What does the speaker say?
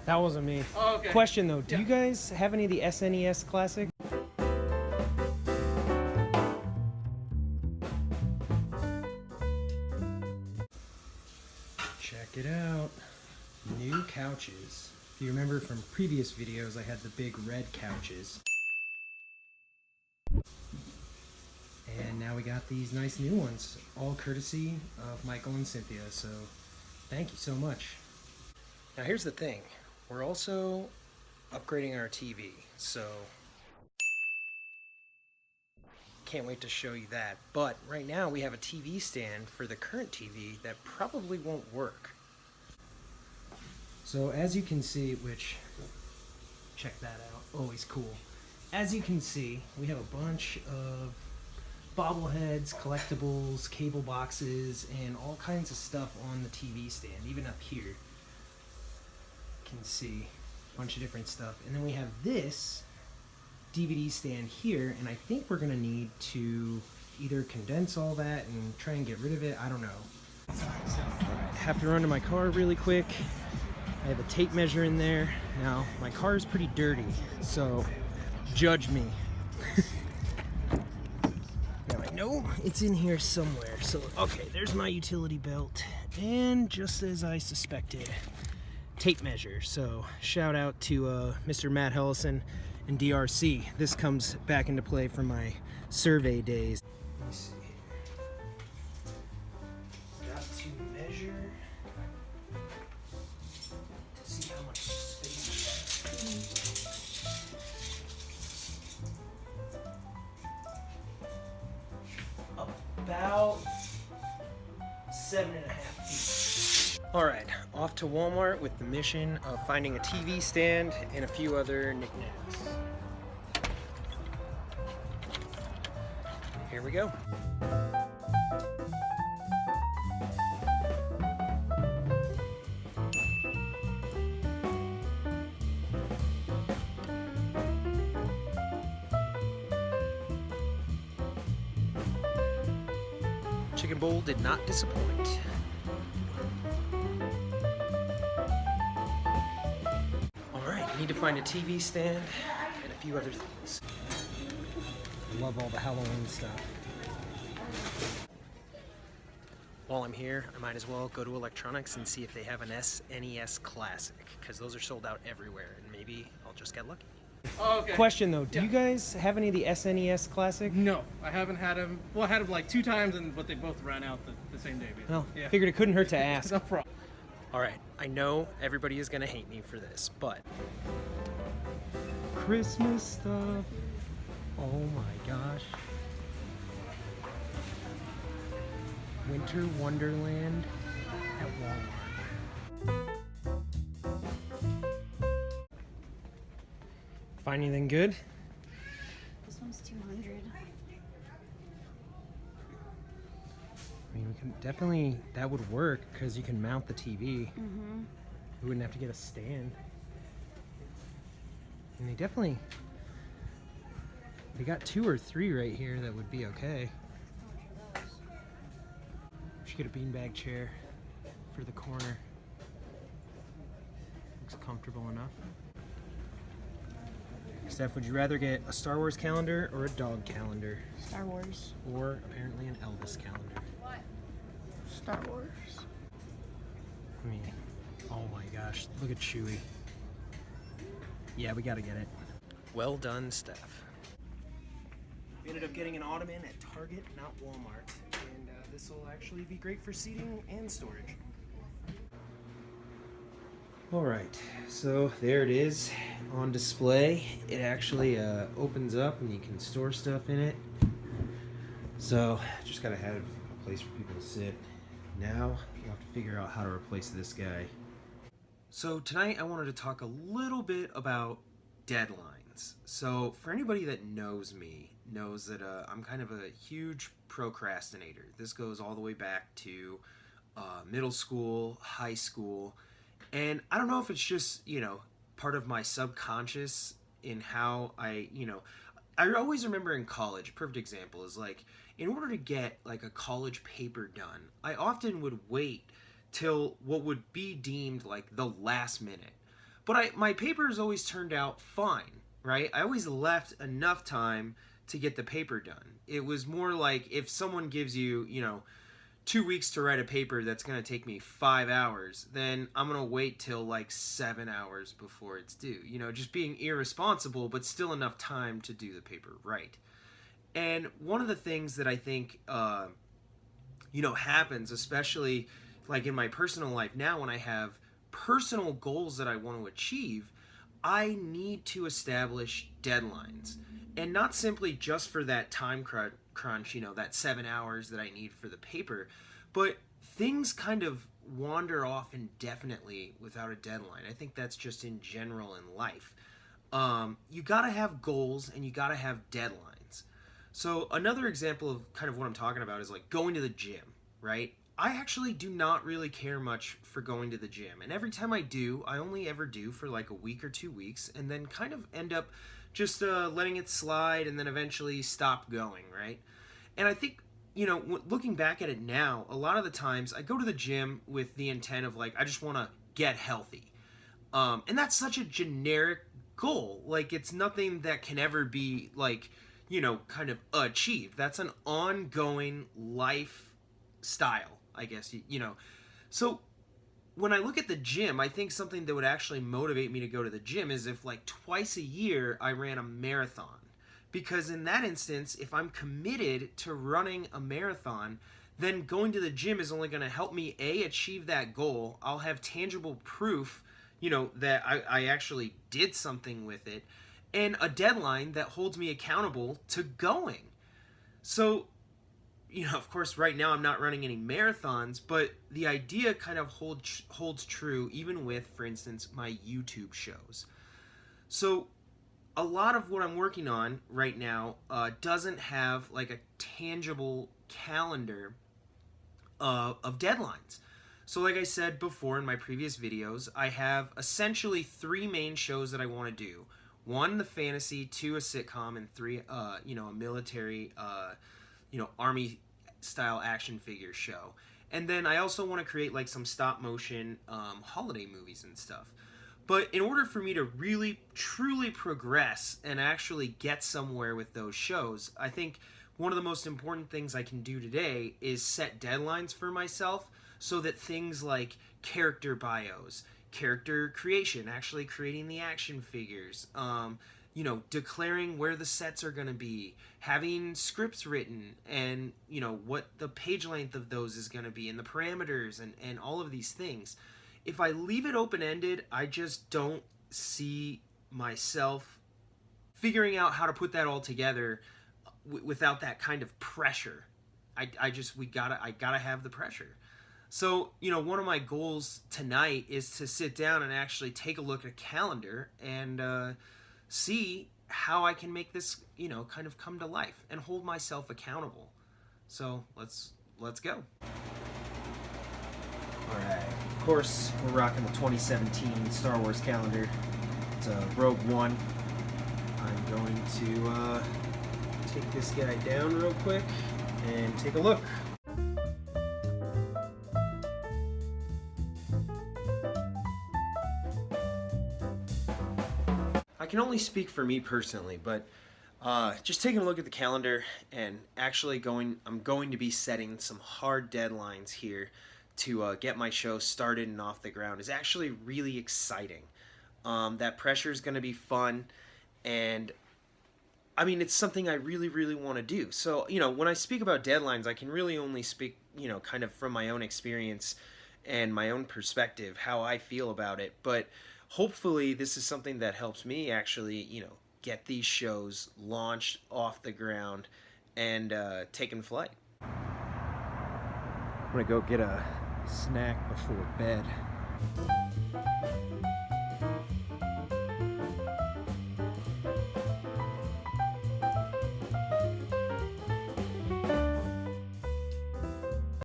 That wasn't me. Oh, okay. Question though, do you guys have any of the SNES Classic? Check it out. New couches. If you remember from previous videos, I had the big red couches. And now we got these nice new ones, all courtesy of Michael and Cynthia, so thank you so much. Now here's the thing, we're also upgrading our TV, so can't wait to show you that. But right now we have a TV stand for the current TV that probably won't work. So as you can see, which, check that out, always cool. As you can see, we have a bunch of bobbleheads, collectibles, cable boxes, and all kinds of stuff on the TV stand, even up here. You can see a bunch of different stuff. And then we have this DVD stand here, and I think we're gonna need to either condense all that and try and get rid of it, I don't know. I have to run to my car really quick. I have a tape measure in there. Now, my car is pretty dirty, so judge me. Now, I know it's in here somewhere. So, okay, there's my utility belt. And just as I suspected, tape measure. So, shout out to Mr. Matt Hellison and DRC. This comes back into play from my survey days. Let me see here. Got to measure. See how much space about 7.5 feet. Alright, off to Walmart with the mission of finding a TV stand and a few other knickknacks. Here we go. Chicken bowl did not disappoint. Alright, need to find a TV stand and a few other things. I love all the Halloween stuff. While I'm here, I might as well go to electronics and see if they have an SNES Classic, because those are sold out everywhere, and maybe I'll just get lucky. Oh, okay. Question though, do you guys have any of the SNES Classic? No, I haven't had them. Well, I had them like 2 times, but they both ran out the same day. Basically. Well, yeah. Figured it couldn't hurt to ask. No problem. Alright, I know everybody is gonna hate me for this, but Christmas stuff. Oh my gosh. Winter Wonderland at Walmart. Find anything good? This one's 200. I mean, we can definitely, that would work because you can mount the TV. Mm-hmm. We wouldn't have to get a stand. And they definitely, they got 2 or 3 right here that would be okay. We should get a beanbag chair for the corner. Looks comfortable enough. Steph, would you rather get a Star Wars calendar or a dog calendar? Star Wars. Or apparently an Elvis calendar? Star Wars. I mean, oh my gosh, look at Chewie. Yeah, we gotta get it. Well done, Steph. We ended up getting an ottoman at Target, not Walmart. And this will actually be great for seating and storage. Alright, so there it is on display. It actually opens up and you can store stuff in it. So, just gotta have a place for people to sit. Now, we'll have to figure out how to replace this guy. So tonight I wanted to talk a little bit about deadlines. So for anybody that knows me, knows that I'm kind of a huge procrastinator. This goes all the way back to middle school, high school, and I don't know if it's just, you know, part of my subconscious in how I always remember in college, perfect example is like, in order to get like a college paper done, I often would wait till what would be deemed like the last minute. But my papers always turned out fine, right? I always left enough time to get the paper done. It was more like if someone gives you, 2 weeks to write a paper that's going to take me 5 hours, then I'm going to wait till like 7 hours before it's due. Just being irresponsible, but still enough time to do the paper right. And one of the things that I think, happens, especially like in my personal life now, when I have personal goals that I want to achieve, I need to establish deadlines. And not simply just for that time crunch, that 7 hours that I need for the paper, but things kind of wander off indefinitely without a deadline. I think that's just in general in life. You gotta have goals and you gotta have deadlines. So another example of kind of what I'm talking about is like going to the gym, right? I actually do not really care much for going to the gym. And every time I do, I only ever do for like a week or 2 weeks and then kind of end up just letting it slide and then eventually stop going, right? And I think, looking back at it now, a lot of the times I go to the gym with the intent of like, I just want to get healthy. And that's such a generic goal. Like, it's nothing that can ever be like, kind of achieved. That's an ongoing lifestyle, I guess, So when I look at the gym, I think something that would actually motivate me to go to the gym is if like twice a year I ran a marathon. Because in that instance, if I'm committed to running a marathon, then going to the gym is only going to help me achieve that goal. I'll have tangible proof, that I actually did something with it, and a deadline that holds me accountable to going. So, of course, right now I'm not running any marathons, but the idea kind of holds true even with, for instance, my YouTube shows. So a lot of what I'm working on right now doesn't have like a tangible calendar of deadlines. So like I said before in my previous videos, I have essentially 3 main shows that I want to do. 1, the fantasy, 2, a sitcom, and 3, a military, army style action figure show. And then I also want to create like some stop motion holiday movies and stuff. But in order for me to really truly progress and actually get somewhere with those shows, I think one of the most important things I can do today is set deadlines for myself so that things like character bios, character creation, actually creating the action figures, declaring where the sets are going to be, having scripts written, and, what the page length of those is going to be, and the parameters, and all of these things. If I leave it open-ended, I just don't see myself figuring out how to put that all together without that kind of pressure. I gotta have the pressure. So, one of my goals tonight is to sit down and actually take a look at a calendar and see how I can make this, kind of come to life and hold myself accountable. So let's go. All right. Of course, we're rocking the 2017 Star Wars calendar. It's Rogue One. I'm going to take this guy down real quick and take a look. I can only speak for me personally, but just taking a look at the calendar and actually I'm going to be setting some hard deadlines here to get my show started and off the ground is actually really exciting. That pressure is going to be fun, and I mean, it's something I really, really want to do. So, when I speak about deadlines, I can really only speak, kind of from my own experience and my own perspective, how I feel about it. But hopefully this is something that helps me actually, get these shows launched off the ground and taking flight. I'm gonna go get a snack before bed.